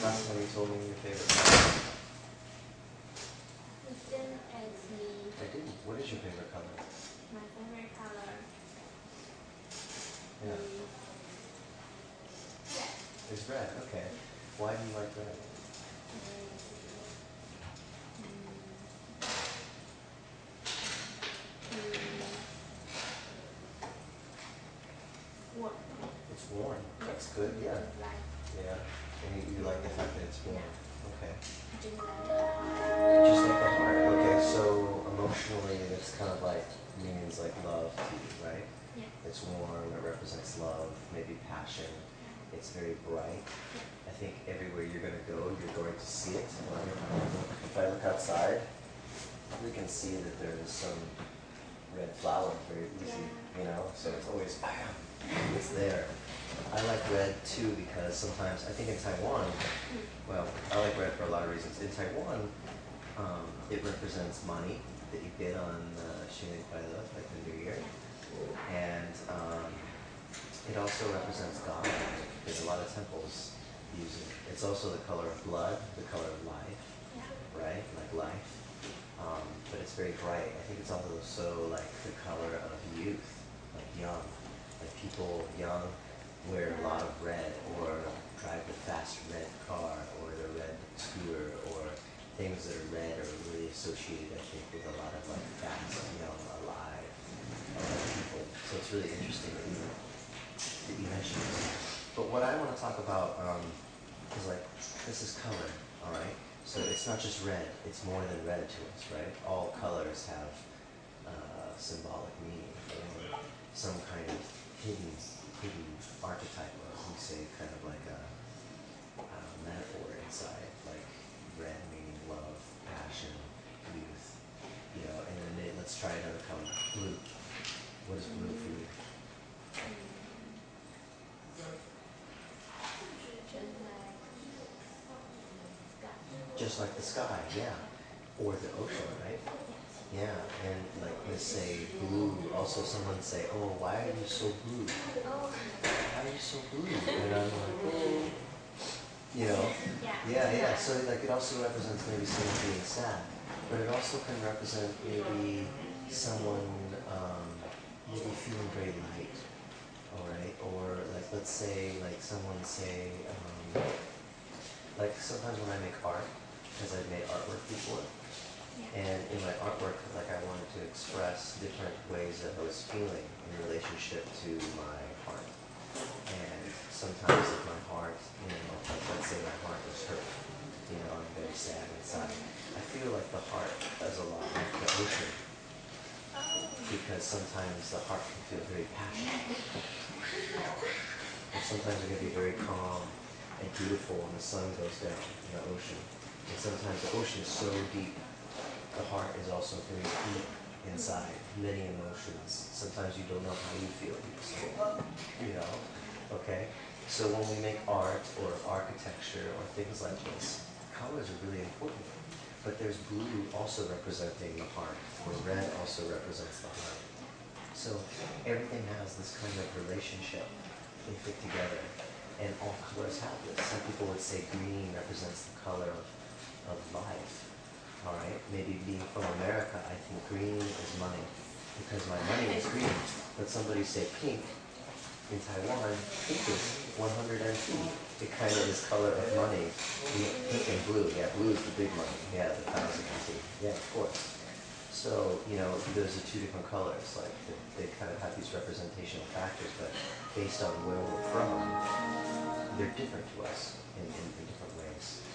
last time you told me your favorite color? You didn't ask me. I didn't. What is your favorite color? My favorite color Yeah. is red. It's red, okay. Why do you like red? Warm. It's warm. That's good, yeah. Like, Yeah. And you like the fact that it's warm. Okay. just like the heart. Just like the heart. Okay, so emotionally it's kind of like means like love to you, right? Yeah. It's warm, it represents love, maybe passion. It's very bright. I think everywhere you're going to go, you're going to see it. If I look outside, we can see that there's some red flower very easy, you know, so it's always, bam, it's there. I like red too because sometimes, I think in Taiwan, well, I like red for a lot of reasons. In Taiwan, it represents money that you get on Xinnian Kuai-le, like the New Year. And it also represents God. There's a lot of temples use it. It's also the color of blood, the color of life, right? Like life. But it's very bright. I think it's also like the color of youth, like young. Like people young wear a lot of red or drive the fast red car or the red scooter or things that are red are really associated, I think, with a lot of like fast, young, alive people. So it's really interesting that you mentioned this. But what I want to talk about is like, this is color, all right? So it's not just red, it's more than red to us, right? All colors have symbolic meaning or some kind of hidden archetype, or we say kind of like a metaphor inside, like red meaning love, passion, youth, you know, and then let's try another color, blue. What is blue for you? Just like the sky, yeah. Or the ocean, right? Yeah, and like let's say blue, also someone say, oh, why are you so blue? Why are you so blue? And I'm like, oh, you know? Yeah, so like it also represents maybe someone being sad, but it also can represent maybe someone maybe feeling very light, all right? Or like let's say like someone say, like sometimes when I make art, because I've made artwork before, and in my artwork, like I wanted to express different ways that I was feeling in relationship to my heart. And sometimes if my heart, you know, like let's say my heart was hurt, you know, I'm very sad inside. I feel like the heart does a lot like the ocean, because sometimes the heart can feel very passionate. And sometimes it can be very calm and beautiful when the sun goes down in the ocean. And sometimes the ocean is so deep. The heart is also very deep inside, many emotions. Sometimes you don't know how you feel. You just say, oh, you know, okay? So when we make art or architecture or things like this, colors are really important. But there's blue also representing the heart, or red also represents the heart. So everything has this kind of relationship. They fit together. And all colors have this. Some people would say green represents the color of life. All right, maybe being from America, I think green is money, because my money is green. But somebody say pink, in Taiwan, pink is 100 NT. It kind of is color of money. Pink and blue, yeah, blue is the big money. Yeah, the 1,000 NT. Yeah, of course. So, you know, those are two different colors. Like, they kind of have these representational factors, but based on where we're from, they're different to us in different ways.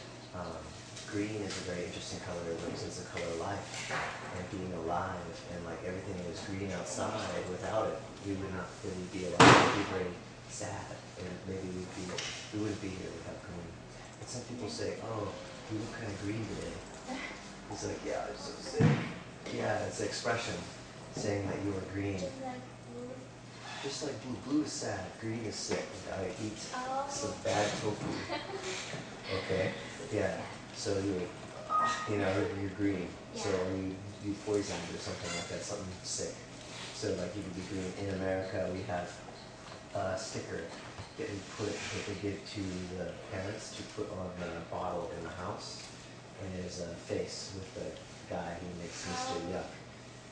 Green is a very interesting color. It represents the color of life and being alive, and like everything that is green outside, without it, we would not really be alive. We'd be very sad, and maybe we wouldn't be here without green. But some people say, oh, you look kind of green today. It's like, yeah, I'm so sick. Yeah, it's an expression saying that you are green. Just like blue. Blue is sad, green is sick. I eat some bad tofu. Okay? Yeah. So you're green. So you poisoned or something like that, something sick. So like you could be green. In America we have sticker that they give to the parents to put on the bottle in the house, and there's a face with the guy who makes Mr. Yuck,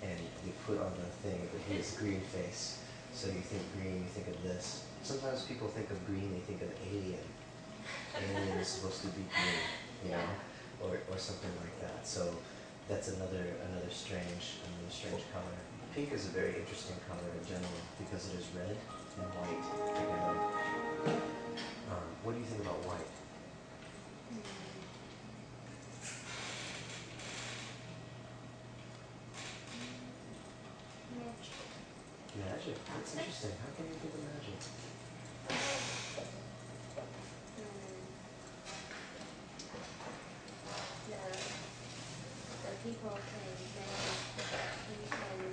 and you put on the thing that he has a green face. So you think green, you think of this. Sometimes people think of green, they think of alien. Alien is supposed to be green, you know, or something like that. So that's another strange color. Pink is a very interesting color in general because it is red and white together. What do you think about white? Magic. That's interesting. How can you think of magic? The people can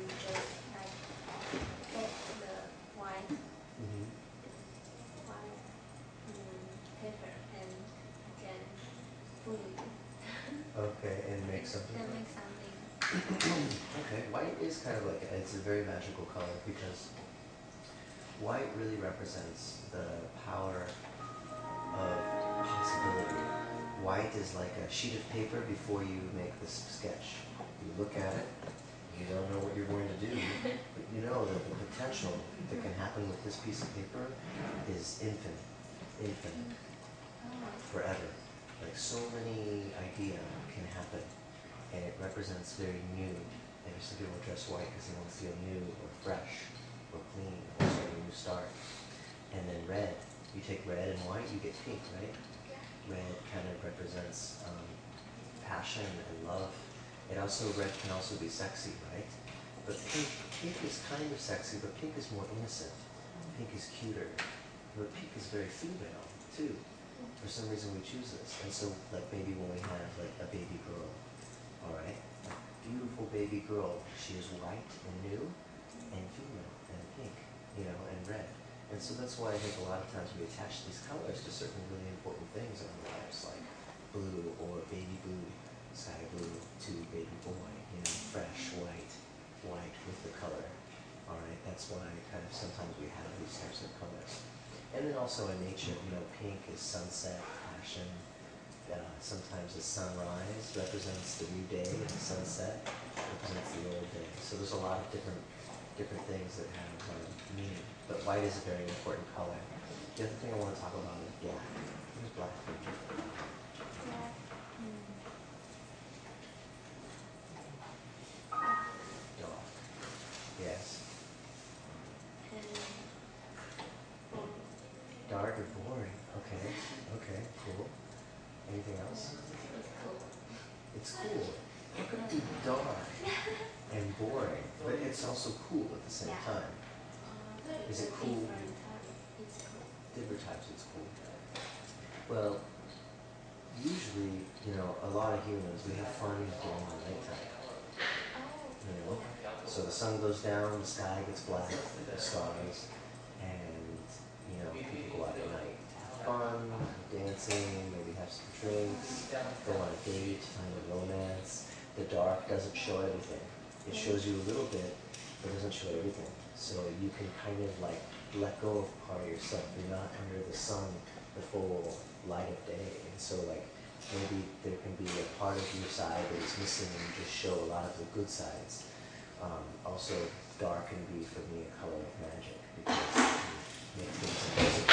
just like take the white paper and can put it. Okay, and make something. And make something. Okay, white is kind of like, it's a very magical color because white really represents the power of possibility. White is like a sheet of paper before you make this sketch. You look at it, you don't know what you're going to do, but you know that the potential that can happen with this piece of paper is infinite, forever. Like so many ideas can happen, and it represents very new. And some people dress white because they want to feel new or fresh or clean or a new start. And then red, you take red and white, you get pink, right? Red kind of represents passion and love. Red can also be sexy, right? But pink is kind of sexy, but pink is more innocent. Pink is cuter. But pink is very female, too. For some reason we choose this. And so, like maybe when we have like a baby girl, all right? A beautiful baby girl, she is white and new and female and pink, you know, and red. And so that's why I think a lot of times we attach these colors to certain really important things in our lives, like blue or baby blue, sky blue to baby boy, you know, fresh white with the color. All right, that's why kind of sometimes we have these types of colors. And then also in nature, you know, pink is sunset, passion. Sometimes the sunrise represents the new day, and the sunset represents the old day. So there's a lot of different things that have meaning. But white is a very important color. The other thing I want to talk about is black. What is black? Dark. Yes. Dark or boring. Okay, cool. Anything else? It's cool. How could it be dark and boring, but it's also cool at the same time? Is it cool? Different types, it's cool. Well, usually, you know, a lot of humans, we have fun during the nighttime. You know? So the sun goes down, the sky gets black, the stars, and, you know, people go out at night. Fun, dancing, maybe have some drinks, go on a date, find a romance. The dark doesn't show everything. It shows you a little bit, but doesn't show everything. So you can kind of like let go of part of yourself. You're not under the sun, the full light of day. And so like maybe there can be a part of your side that is missing and you just show a lot of the good sides. Also, dark can be for me a color of magic because it can make things invisible.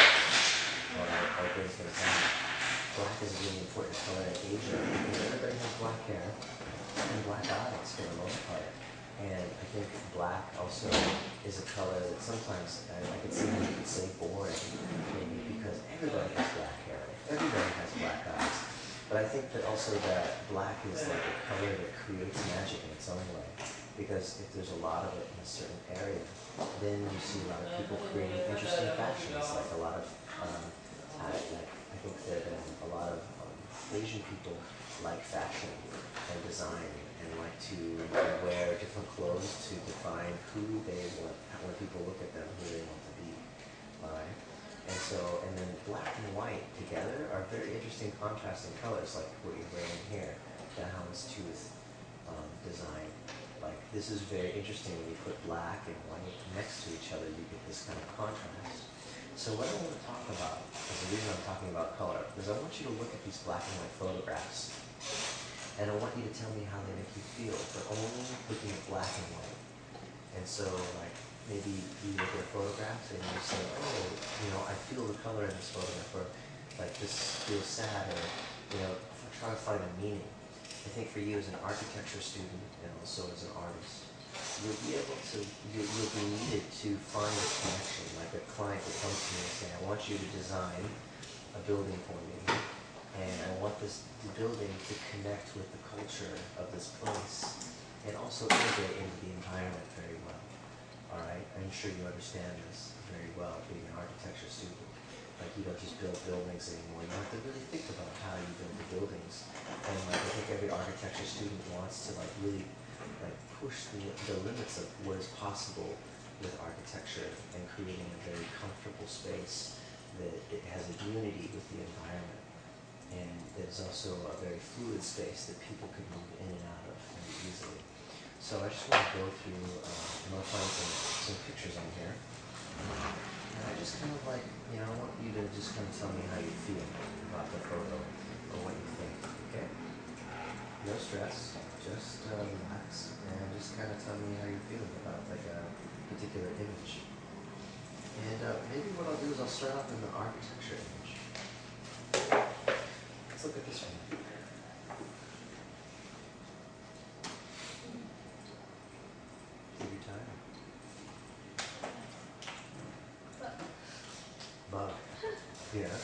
Or bring things down. Black is a really important color in Asia because everybody has black hair and black eyes for the most part. And I think black also is a color that sometimes I could see how you could say boring, maybe because everybody has black hair, everybody has black eyes. But I think that also that black is like a color that creates magic in its own way. Because if there's a lot of it in a certain area, then you see a lot of people creating interesting fashions, like a lot of I think that a lot of Asian people like fashion and design and like to wear different clothes to define who they want, when people look at them, who they want to be. Alright? And then black and white together are very interesting contrasting colors, like what you're wearing here, the houndstooth design. Like this is very interesting when you put black and white next to each other, you get this kind of contrast. So what I want to talk about, is the reason I'm talking about color, is I want you to look at these black and white photographs, and I want you to tell me how they make you feel, but only looking at black and white. And so, like, maybe you look at photographs and you say, oh, I feel the color in this photograph, or like this feels sad, or, try to find a meaning. I think for you as an architecture student and also as an artist, you'll be able to, you'll be needed to find a connection, like a client that comes to me and say, I want you to design a building for me, and I want this building to connect with the culture of this place, and also integrate into the environment very well. Alright, I'm sure you understand this very well, being an architecture student. Like, you don't just build buildings anymore, you have to really think about how you build the buildings. And like, I think every architecture student wants to really push the limits of what is possible with architecture and creating a very comfortable space that it has a unity with the environment. And there's also a very fluid space that people can move in and out of very easily. So I just want to go through, I'm going to find some pictures on here. And I just kind of I want you to just kind of tell me how you feel about the photo, or what you think, okay? No stress, just relax, and just kind of tell me how you're feeling about like a particular image. And maybe what I'll do is I'll start off in the architecture image. Let's look at this one. Take your time. Bug. Yeah.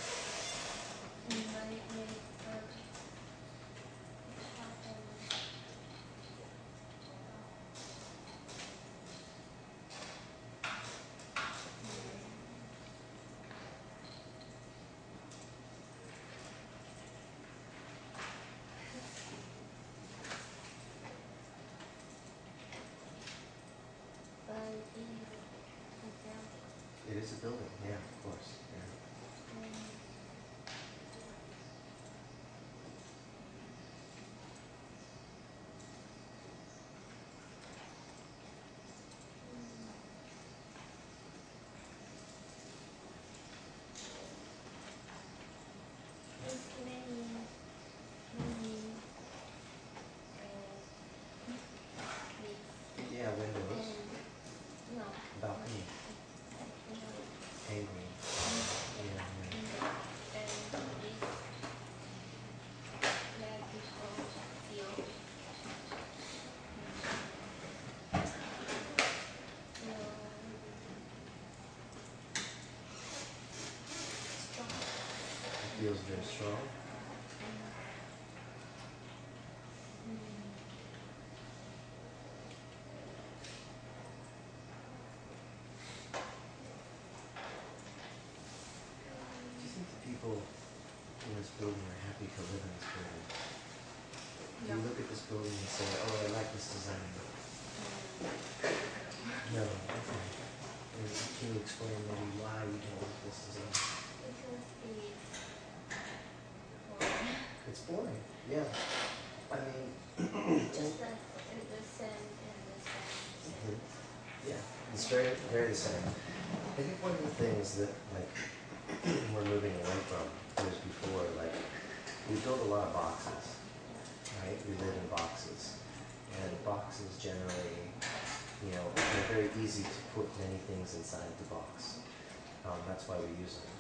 It is a building, yeah, of course. Yeah. Yeah, windows, balcony, angry. Yeah, it feels very strong. Do you think the people in this building are happy to live in this building? Do you look at this building and say, oh, I like this design? No, okay. Can you explain maybe why you don't like this design? It's boring, yeah. I mean, Just like the same and the same. yeah, it's very, very the same. I think one of the things that we're moving away from was before, we build a lot of boxes, right? We live in boxes, and boxes generally, they're very easy to put many things inside the box. That's why we use them.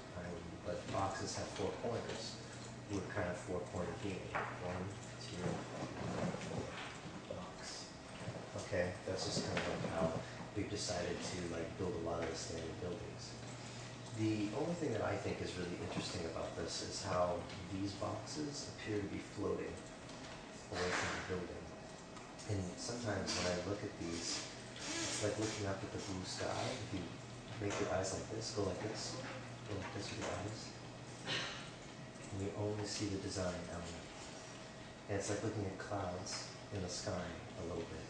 But boxes have 4 corners. We're kind of 4-corner being. 1, 2, 4. Box. Okay, that's just kind of how we've decided to build a lot of the standard buildings. The only thing that I think is really interesting about this is how these boxes appear to be floating away from the building. And sometimes when I look at these, it's like looking up at the blue sky. If you make your eyes like this, go like this with your eyes, and you only see the design element. And it's like looking at clouds in the sky a little bit,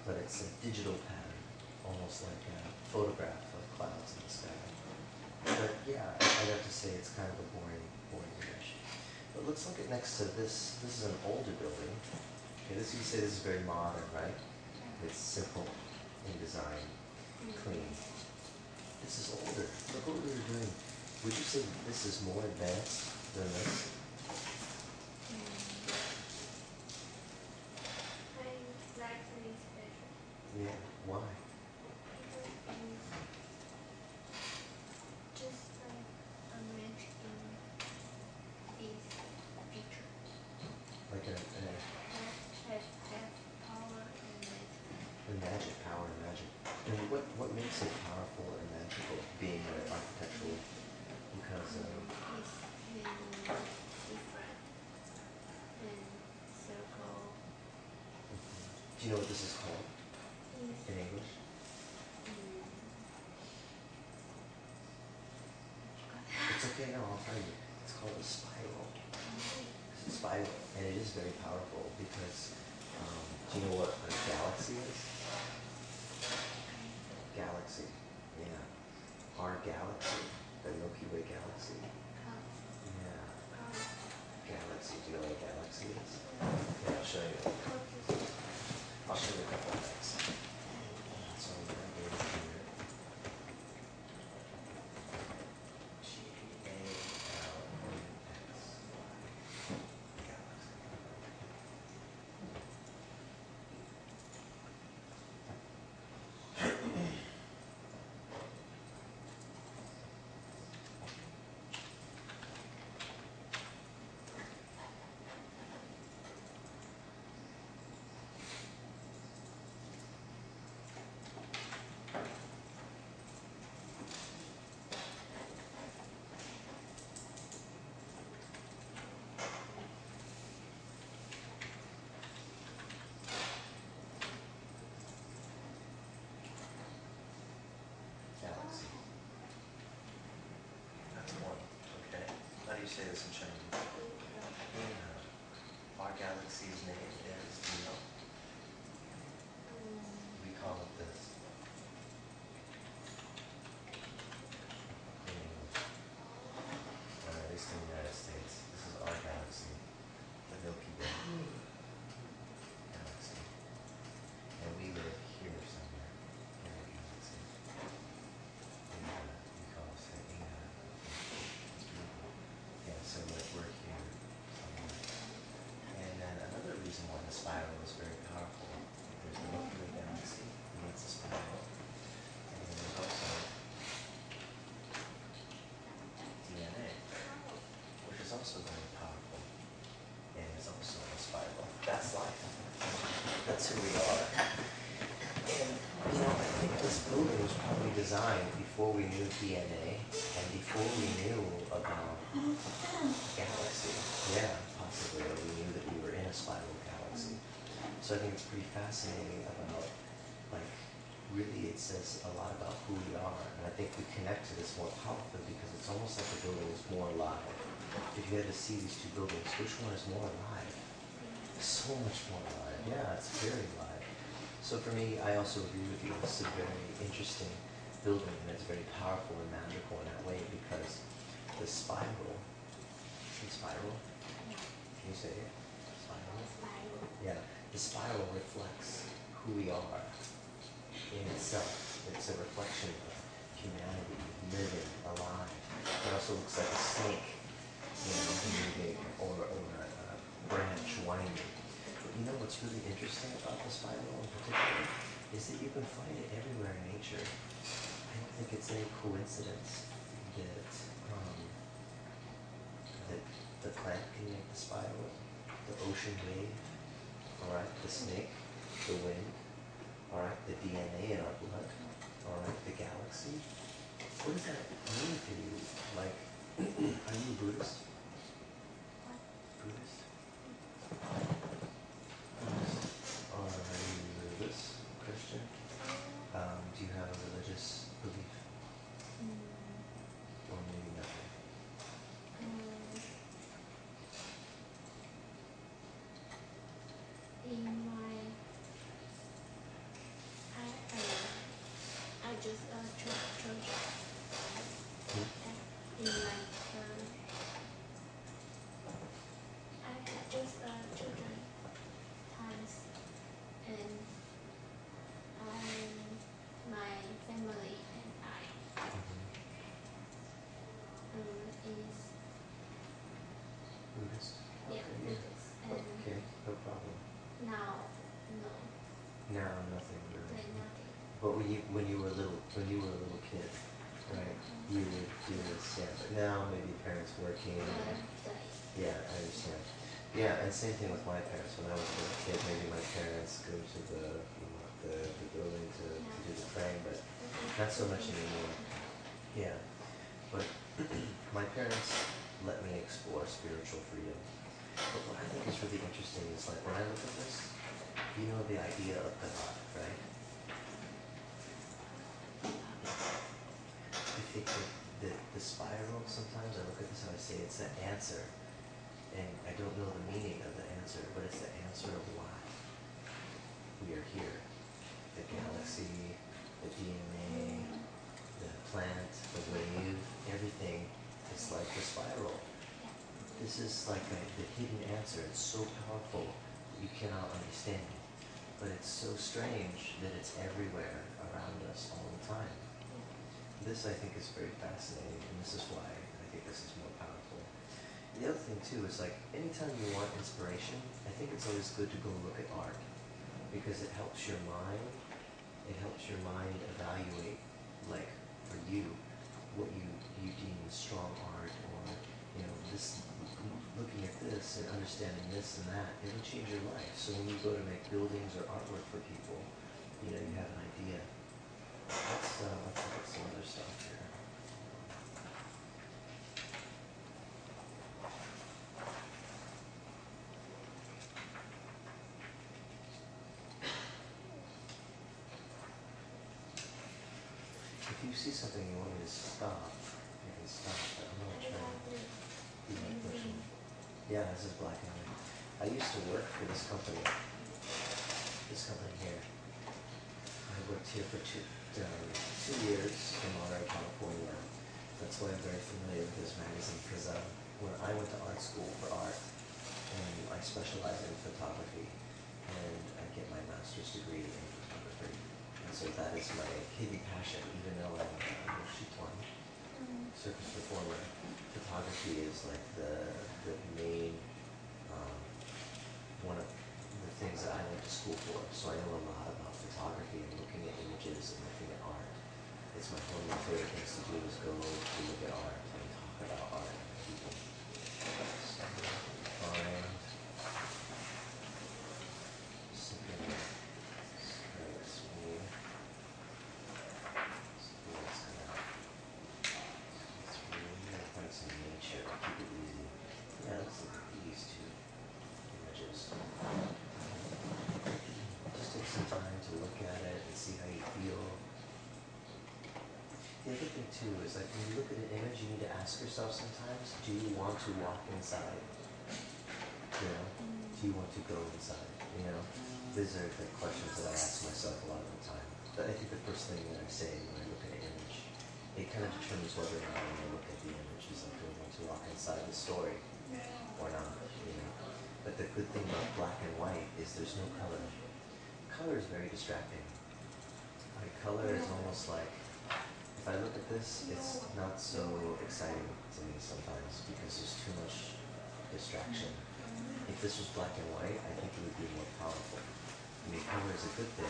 but it's a digital pattern, almost like a photograph of clouds in the sky. But yeah, I'd have to say it's kind of a boring image. But let's look at next to this. This is an older building. Okay, you say this is very modern, right? It's simple in design, clean. This is older. Look what we were doing. Would you say this is more advanced than this? I like this better. Yeah. Why? Because it's just like a match in this picture. Like a Have power and magic. magic, power and magic. And what makes it powerful and magical being an architectural? Because It's many different and circle do you know what this is called is in English? It's okay, no, I'll tell you. It's called a spiral. It's a spiral, and it is very powerful because do you know what a galaxy is? Galaxy, yeah. Our galaxy, the Milky Way galaxy. Yeah. Galaxy. Do you know what a galaxy is? Yeah, I'll show you. I'll show you a couple of things. So I'm going to go here. Galaxy. That's one. Okay. How do you say this in Chinese? Yeah. Our galaxy's name is, do you know? We call it this. At least in the United States. This is our galaxy. The Milky Way galaxy. And we live here somewhere in our galaxy. We call it yeah, so we're here somewhere. And then another reason why the spiral is very powerful, there's the Milky Way galaxy, and that's a spiral. And then there's also DNA, which is also very powerful, and is also a spiral. That's life. That's who we are. And, you know, I think this building was probably designed before we knew DNA and before we knew about galaxy. Yeah, possibly. We knew that we were in a spiral galaxy. So I think it's pretty fascinating about, like, really it says a lot about who we are. And I think we connect to this more powerfully because it's almost like the building is more alive. If you had to see these two buildings, which one is more alive? So much more alive. Yeah, it's very alive. So for me, I also agree with you. This is a very interesting building, and it's very powerful and magical in that way because the spiral. Spiral? Can you say it? Spiral? Yeah. The spiral reflects who we are in itself. It's a reflection of humanity, living, alive. It also looks like a snake, you know, moving, or a branch winding. But you know what's really interesting about the spiral in particular is that you can find it everywhere in nature. I don't think it's any coincidence that that the plant can make the spiral, the ocean wave, all right, the snake, the wind, all right, the DNA in our blood, all right, the galaxy. What does that mean to you? Like, are you a Buddhist? Buddhist? Buddhist? Are you religious? Christian? Do you have a religious belief? Or maybe nothing? In my, I just church. In my do this. And Okay, no problem. now, no, Now nothing really. nothing. But when you were a little kid, right? You would do this, yeah. But now maybe parents working. Yeah, I understand. Yeah, and same thing with my parents. When I was a little kid, maybe my parents go to the building to do the praying, but not so much anymore. Yeah, but my parents let me explore spiritual freedom. But what I think is really interesting is like when I look at this, you know the idea of God, right? I think that the spiral, sometimes I look at this and I say it's the answer. And I don't know the meaning of the answer, but it's the answer of why we are here. The galaxy, the DNA, the plant, the wave, everything is like the spiral. This is like the hidden answer. It's so powerful that you cannot understand. But it's so strange that it's everywhere around us all the time. This I think is very fascinating, and this is why I think this is more powerful. The other thing too is like anytime you want inspiration, I think it's always good to go look at art because it helps your mind. It helps your mind evaluate, like for you, what you deem as strong art, or this looking at this and understanding this and that. It'll change your life. So when you go to make buildings or artwork for people, you have an idea. Let's look at some other stuff here. If you see something you want me to stop, you can stop, but I'm not trying to be like pushing. Yeah, this is black and white. I used to work for this company here. I worked here for 2 years in Monterey, California. That's why I'm very familiar with this magazine, because when I went to art school for art, and I specialize in photography, and I get my master's degree in photography. And so that is my hidden passion, even though I'm a Shituan, circus performer. Photography is like the main, one of the things that I went to school for. So I know a lot about photography and looking at images and looking at art. It's one of my favorite things to do is go to look at art and talk about art with people. So, find something that strikes me. Something that's it's really find some nature, keep it easy. Yeah, let's look at these two images. Just take some time to look at it and see how you feel. The other thing too is like when you look at an image, you need to ask yourself sometimes, do you want to walk inside? Do you want to go inside? These are the questions that I ask myself a lot of the time. But I think the first thing that I say when I look at an image, it kind of determines whether or not I'm going to look at the image. Is like, do I want to walk inside the story or not? But the good thing about black and white is there's no color. Color is very distracting. Like color is almost like, if I look at this, it's not so exciting to me sometimes because there's too much distraction. If this was black and white, I think it would be more powerful. I mean, color is a good thing,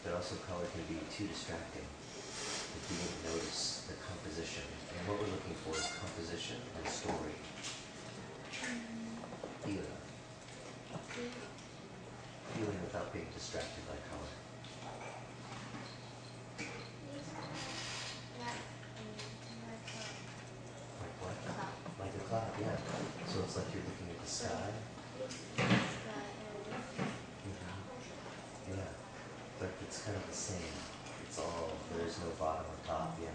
but also color can be too distracting if you didn't notice the composition. And what we're looking for is composition and story. Feeling without being distracted by color. Like what? Like a cloud, yeah. So it's like you're looking at the sky. Yeah, but it's kind of the same. It's all, there's no bottom or top, yeah.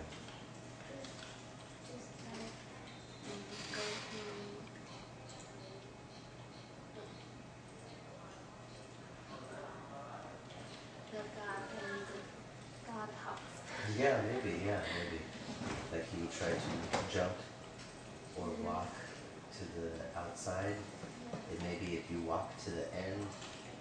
God house. Yeah, maybe. Like you would try to jump or walk to the outside, and maybe if you walk to the end,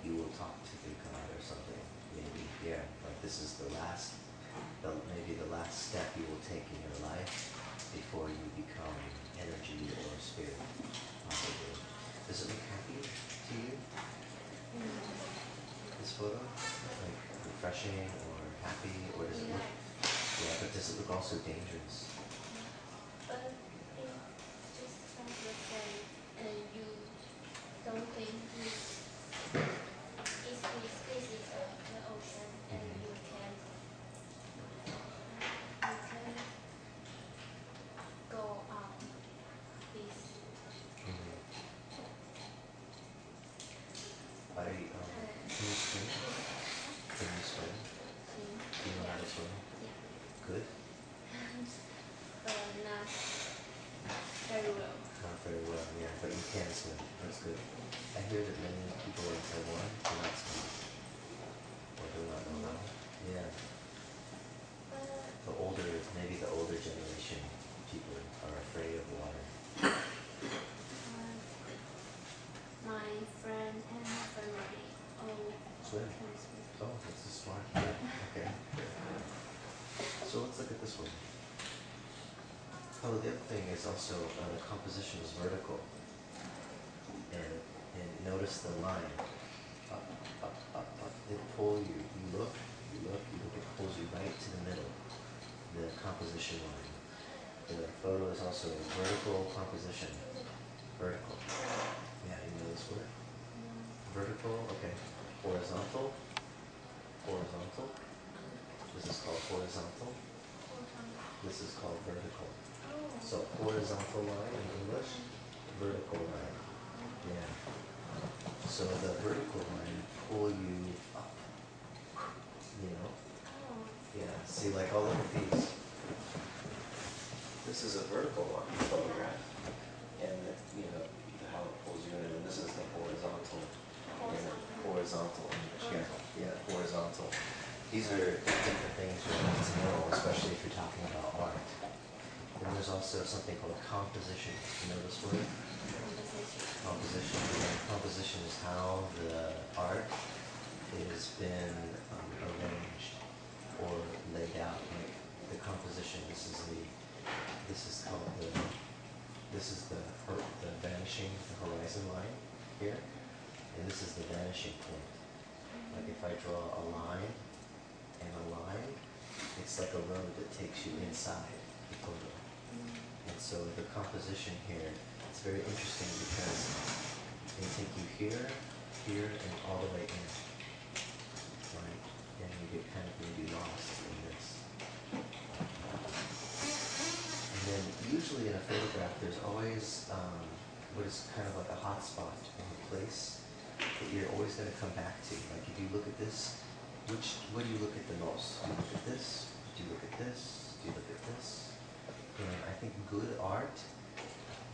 you will talk to the God or something. Maybe, yeah. Like this is maybe the last step you will take in your life before you become energy or spirit. Possibly. Does it look happy? also dangerous. But it just like the same, and you don't think this is the ocean, and you can go on this. Can you swim? Can you swim? Do you know how to swim? Yeah. Good? Not very well. Not very well, yeah, but you can swim. That's good. I hear that many people in Taiwan do not swim. Or do not know how. Yeah. Maybe the older generation people are afraid of water. My friend and my family all Swim? can swim. Oh, that's a smart kid. Okay. So let's look at this one. Oh, the other thing is also the composition is vertical. And notice the line. Up, up, up, up. It pulls you. You look, it pulls you right to the middle. The composition line. The photo is also vertical composition. Vertical. Yeah, you know this word? Vertical, okay. Horizontal. Horizontal. This is called horizontal. This is called vertical. So horizontal line in English, vertical line. Yeah. So the vertical line pull you up. You know? Yeah. See, like I'll look at these. This is a vertical photograph, and how it pulls you in, and this is the horizontal. Horizontal image. Yeah, horizontal. These are different things you need to know, especially if you're talking about art. And there's also something called composition. You know this word? Composition. Yeah. Composition is how the art has been arranged or laid out. Like the composition. This is the vanishing, the horizon line here, and this is the vanishing point. Like if I draw a line and a line, it's like a road that takes you inside the photo. And so the composition here, it's very interesting because they take you here, here, and all the way in. Right? And you get kind of maybe lost in this. And then usually in a photograph, there's always what is kind of like a hot spot in a place that you're always going to come back to. Like if you look at this, what do you look at the most? Do you look at this? Do you look at this? Do you look at this? And I think good art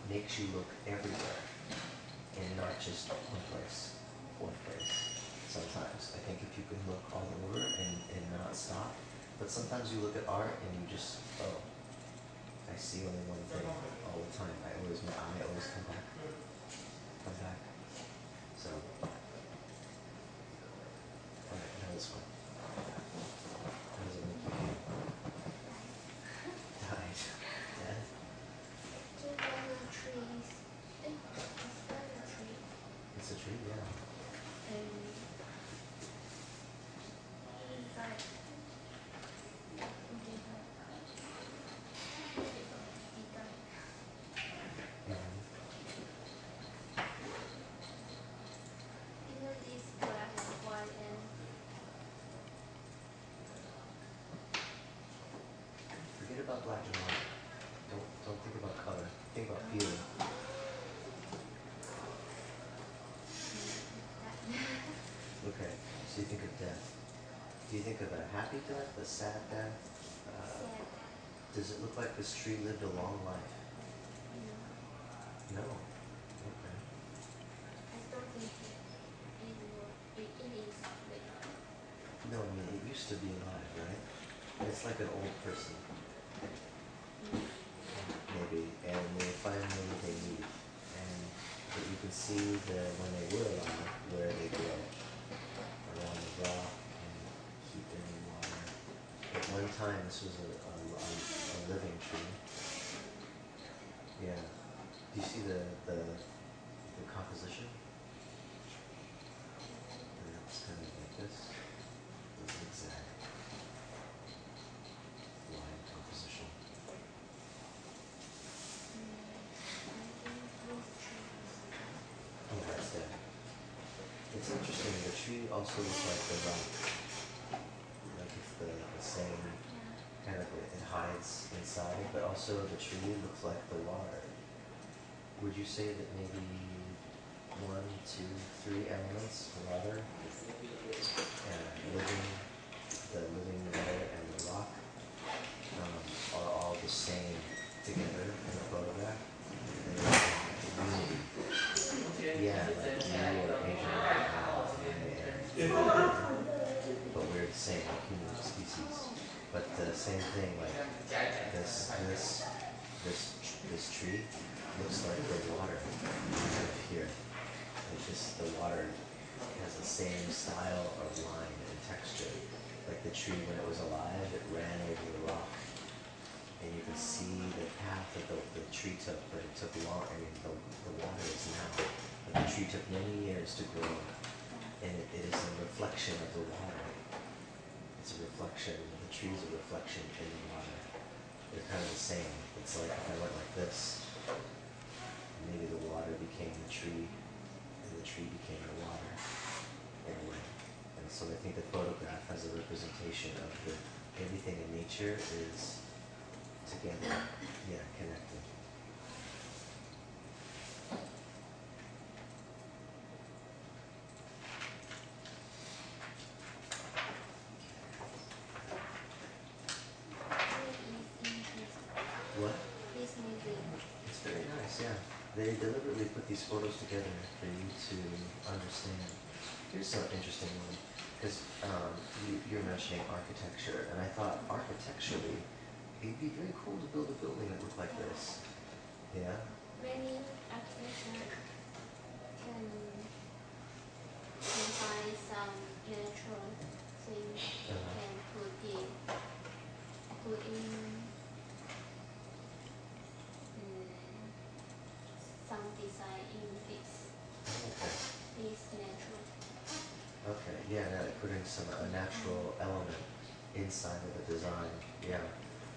makes you look everywhere and not just one place. Sometimes. I think if you can look all over and not stop. But sometimes you look at art and you just, I see only one thing all the time. My eye always come back. So, alright, now this one. How does it make you feel? Died. Dead? Two little trees. Is that a tree? It's a tree, yeah. And inside, he died. Even it's black and white and Forget about black and white. Don't think about color. Think about feeling. Okay, so you think of death. Do you think of a happy death, a sad death? sad. Does it look like this tree lived a long life? No. Okay. I don't think it is living. No, I mean, it used to be alive, right? It's like an old person. Maybe, and finally they leave. But you can see that when they were alive, where they grow. Around the rock and keep in the water. At one time, this was a living tree. Yeah. Do you see the composition? It's kind of like this. The zigzag line composition. it's interesting. The tree also looks like the rock. Like it's the same kind of it hides inside, but also the tree looks like the water. Would you say that maybe one, two, three elements, water, living, the living water and the rock, are all the same together in the photograph? Yeah, like you or Asian but we're the same, like human species. But the same thing, like this tree looks like the water here. Like the water has the same style of line and texture. Like the tree when it was alive, it ran over the rock. And you can see the path that the tree took, but it took long. I mean, the water is now, but the tree took many years to grow, and it is a reflection of the water. It's a reflection. The tree is a reflection in the water. They're kind of the same. It's like if I went like this, maybe the water became the tree, and the tree became the water in a way. And so I think the photograph has a representation of everything in nature is together, yeah, connected. What? This museum. It's very nice, yeah. They deliberately put these photos together for you to understand. Here's some interesting one, because you're mentioning architecture, and I thought architecturally, it'd be very cool to build a building that looked like this. Yeah? Many architecture can find some natural things and put in some design in this. Okay. This natural. Okay, yeah, now putting some a natural element inside of the design, yeah,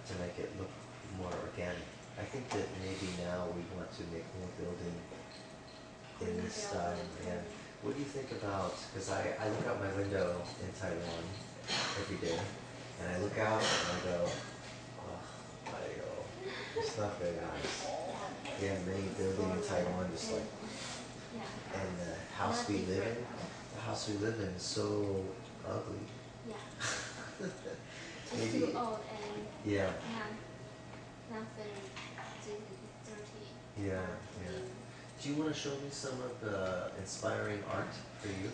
to make it look more organic. I think that maybe now we want to make more building in this style, yeah. What do you think about, because I look out my window in Taiwan every day, and I look out and I go, oh, it's not very nice. We have many buildings in Taiwan just like, and the house we live in, is so ugly. Yeah. Maybe. It's too old and Yeah. not very dirty. Yeah, yeah. Do you want to show me some of the inspiring art for you?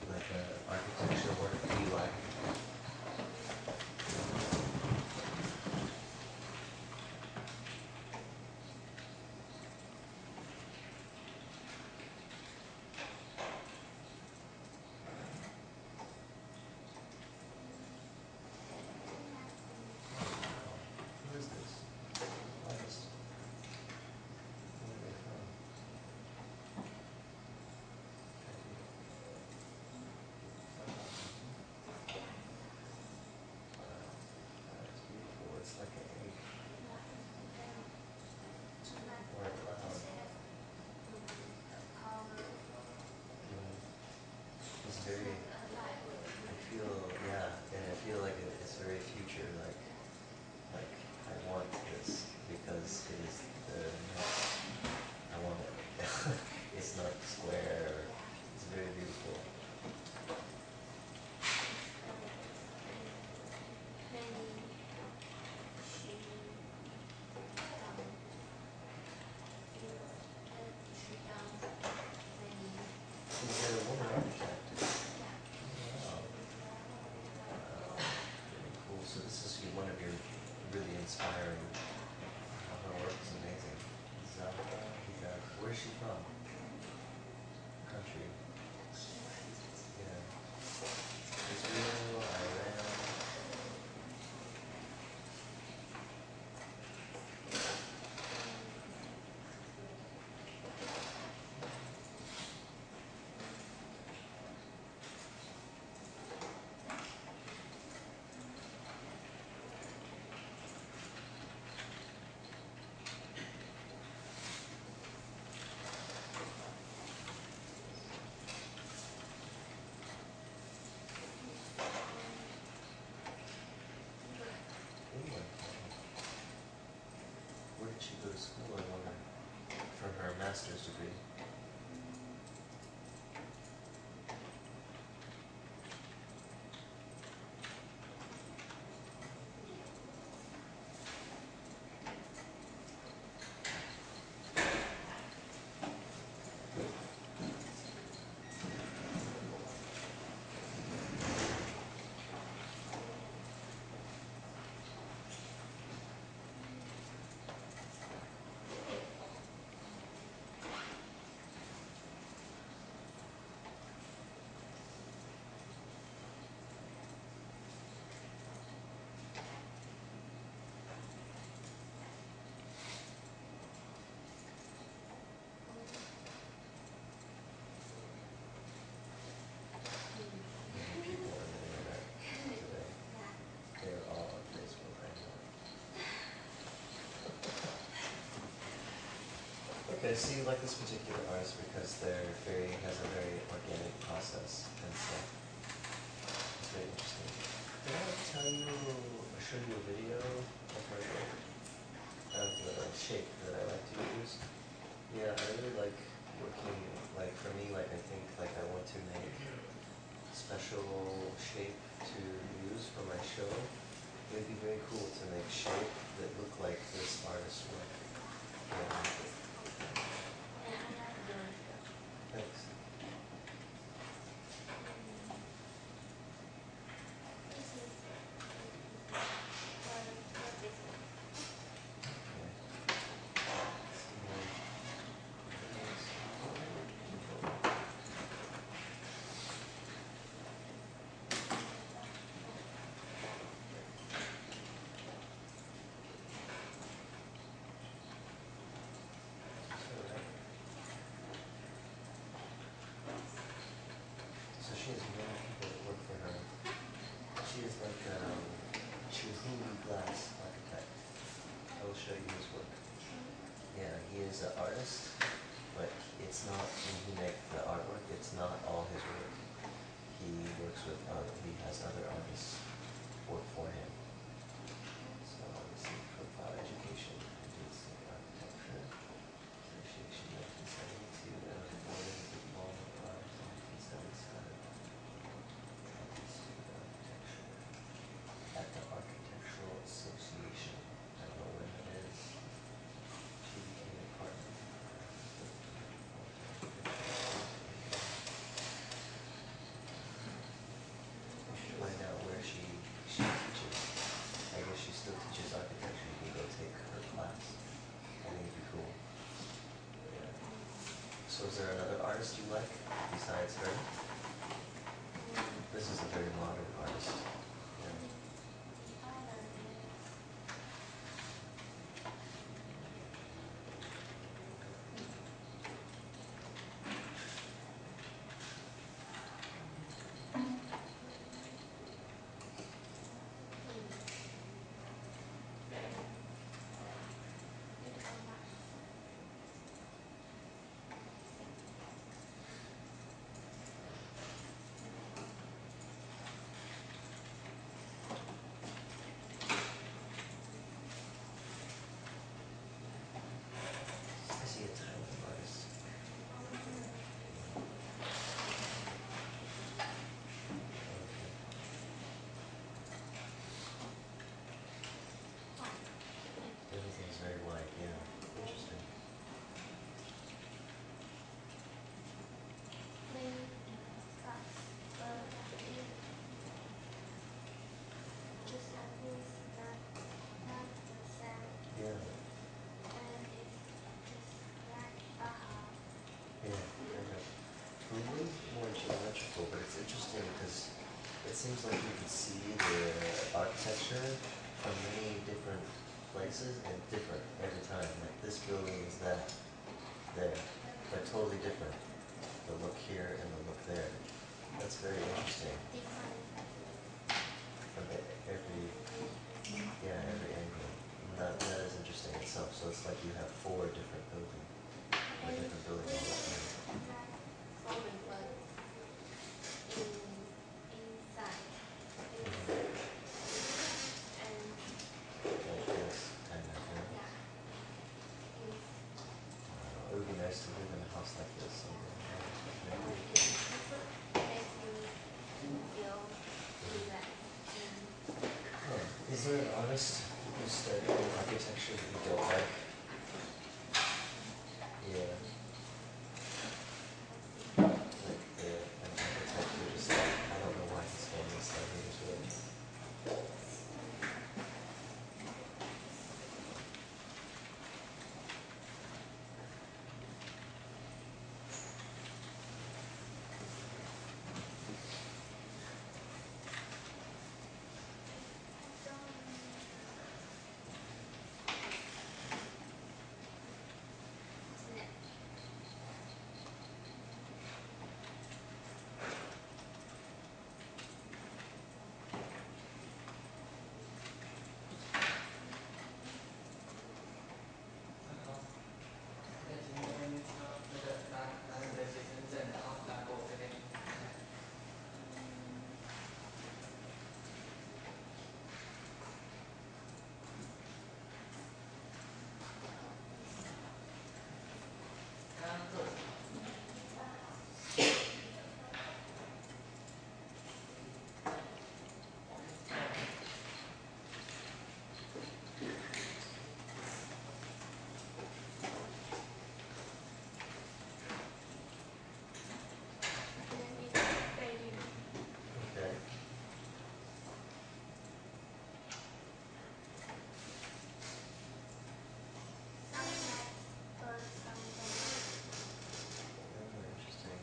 Like architecture work that you like? Who is this? Artist. Where are they from? That's beautiful. It's like an egg or a cloud. It's very, I feel like it's very future, like I want this because it is I want it. It's not square, it's very beautiful. Is that a woman architect? Wow. Very cool. So this is one of your really inspiring. Her work is amazing. Where's she from? Country. Yeah. Israel, Iran. master's degree? Okay, so you like this particular artist because has a very organic process and stuff. It's very interesting. Did I show you a video of her work? Of the shape that I like to use? Yeah, I really like working, like for me, like I think like I want to make special shape to use for my show. It would be very cool to make shape that look like this artist's work. Yeah. Thanks. So she has many people that work for her. She is like Chihuly glass architect. I will show you his work. Yeah, he is an artist, but it's not, when he makes the artwork, it's not all his work. He works with, he has other artists work for him. So let's see, profile education, agency, architecture, association, 1972, and awarded the diploma of arts, 1977. Student architecture at the Architectural Association. I don't know when that is. She became a partner. We should find out where she teaches. I guess she still teaches architecture. You can go take her class. I think it'd be cool. Yeah. So is there another artist you like besides her? This is a very modern artist. Yeah. I see a ton of artists. Everything's very white, yeah. Interesting. Yeah. Yeah, kind of. For me, more geometrical, but it's interesting because it seems like you can see the architecture from many different places and different every time. Like this building is that, there. They're totally different. The look here and the look there. That's very interesting. From every, yeah, every angle. And that is interesting itself. So it's like you have four different buildings. Or different buildings all the time. Like this, kind of, yeah. would be nice to live in a house like this someday. Makes you feel relaxed. Is there an artist who studied architecture that you don't like? Yeah. Like an architect who just like, I don't know why he's famous, like he was rich. Okay. Oh, interesting.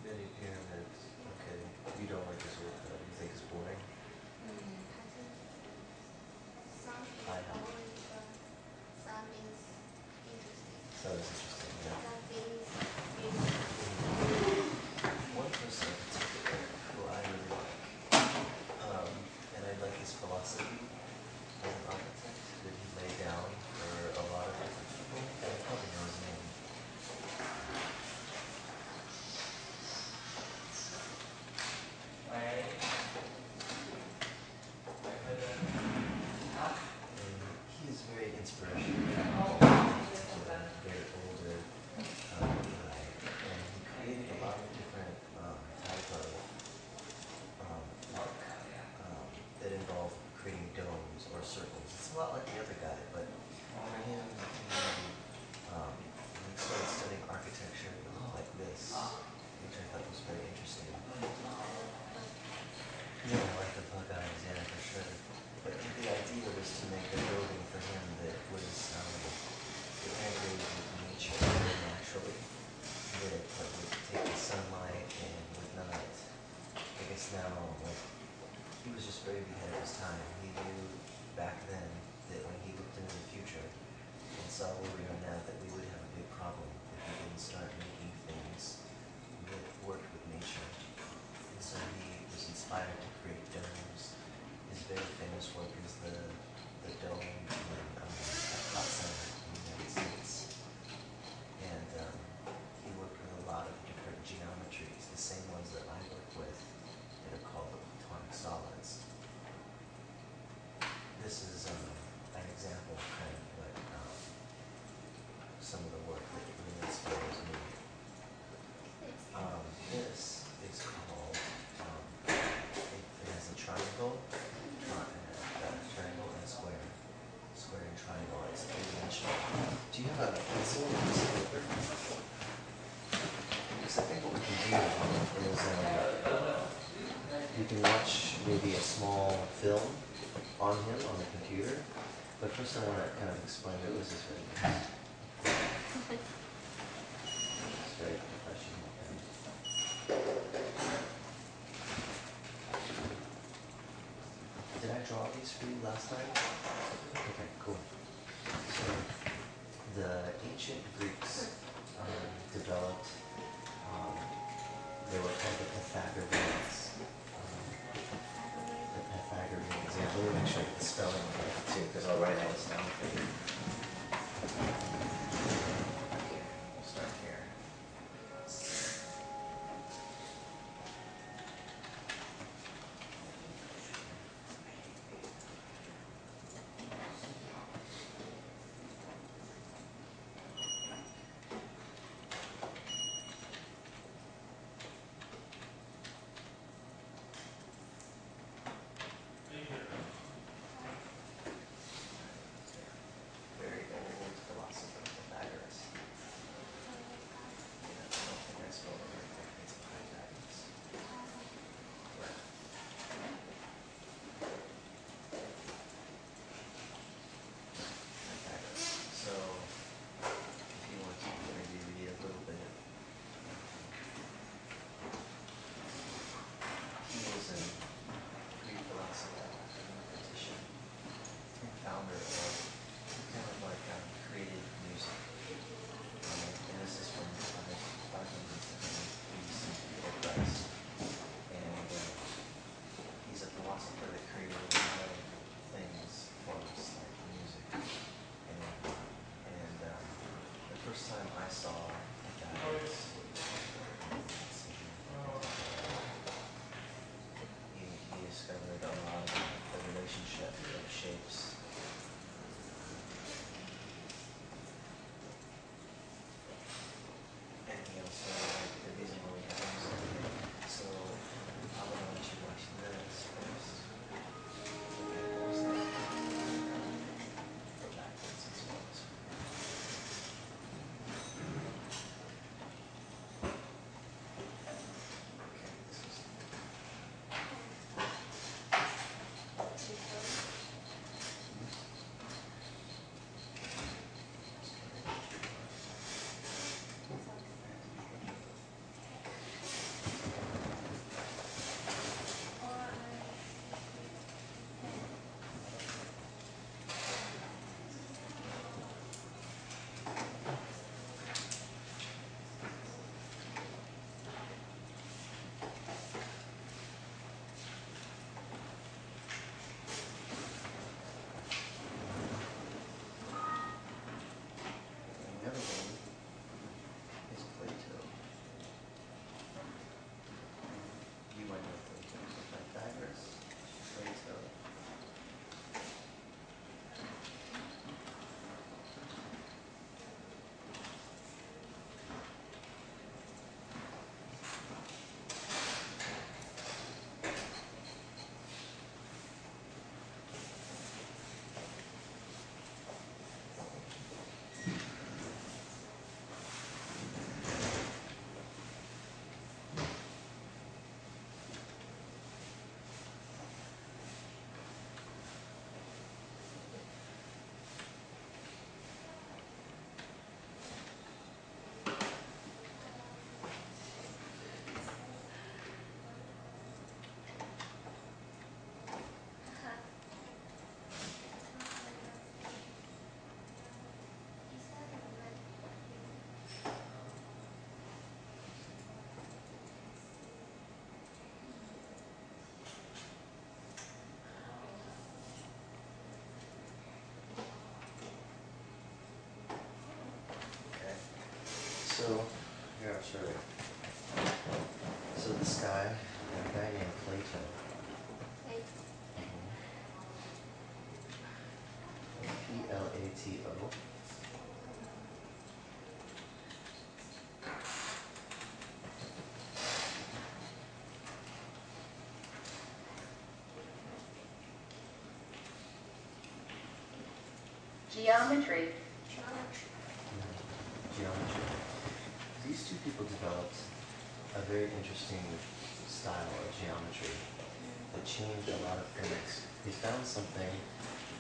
Many pyramids. Okay. You don't like his work though. You think it's boring? I know. So it's interesting, yeah. One person in particular who I really like, and I like his philosophy as an architect that he laid down for a lot of different people, and I probably know his name. And he is very inspirational. Very older guy, and he created a lot of different type of work that involve creating domes or circles. It's a lot like the other guy, but for him, he started studying architecture that looked like this, which I thought was very interesting. Yeah, like the bug eyes, yeah, for sure. But the idea was to make a building for him that was integrated with nature very naturally, that would take the sunlight and would not, I guess now, like, he was just very ahead of his time. He knew back then that when he looked into the future and saw where we are now, that we would have a big problem if we didn't start making things that worked with nature. And so he was inspired to create domes. His very famous work is the dome in Epcot Center in the United States. And he worked with a lot of different geometries, the same ones that I work with, that are called the platonic solids. This is an example of kind of what some of the work that really inspires me. This is called, it has a triangle, triangle and a square. Square and triangle, it's three-dimensional. Do you have a pencil or a piece of paper? Because I think what we can do is you can watch maybe a small film on him on the computer, but first I want to kind of explain who is this right now. It's very professional. Did I draw these for you last time? Okay, cool. So, the ancient Greeks developed, they were called the Pythagoreans. Yeah, let me make sure I get the spelling right too, because I'll write all this down for you. We'll start here. T-O. Geometry. Geometry. These two people developed a very interesting style of geometry that changed a lot of things. They found something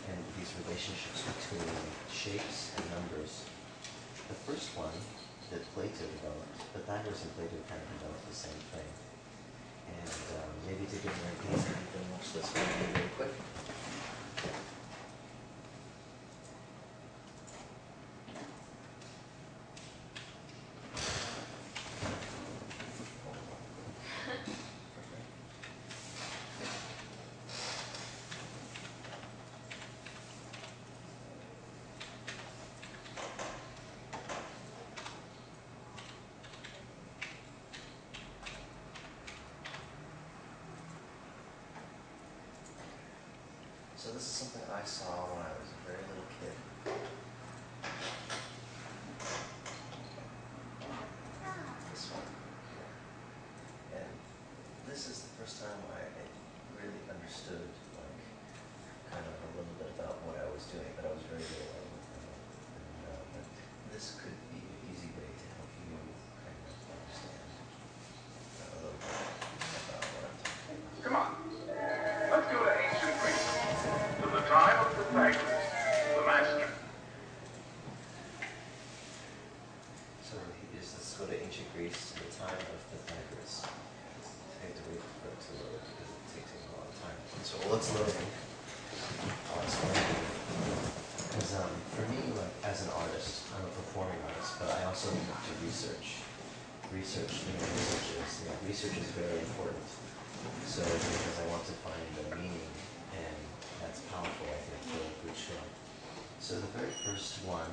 in these relationships between shapes and numbers. The first one that Plato developed, Pythagoras and Plato kind of developed the same thing. And maybe to get more idea, you can watch this one really quick. So this is something I saw when I was a very little kid. This one. And this is the first time I really understood, like, kind of a little bit about what I was doing, but I was very little. But this could be an easy way to help you kind of understand a little bit about what I'm talking about. Come on, let's go to ancient Greece, to the time of Pythagoras, the master. So let's go to ancient Greece to the time of Pythagoras. I have to wait for it to load because it takes a long time. So while it's loading, I'll explain. Because for me, like as an artist, I'm a performing artist, but I also have to research. Research is very important. So because I want to find the meaning, and that's powerful, I think, for a good show. So the very first one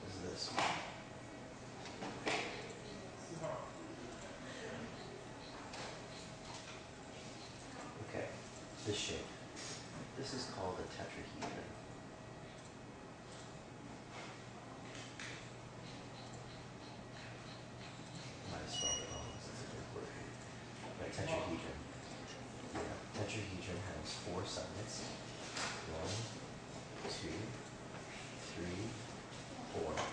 is this one. Okay, this shape. This is called a tetrahedron. I might have spelled it wrong, this is a big word. Right, tetrahedron. Yeah, tetrahedron has 4 sides. 1, 2, 3, 4.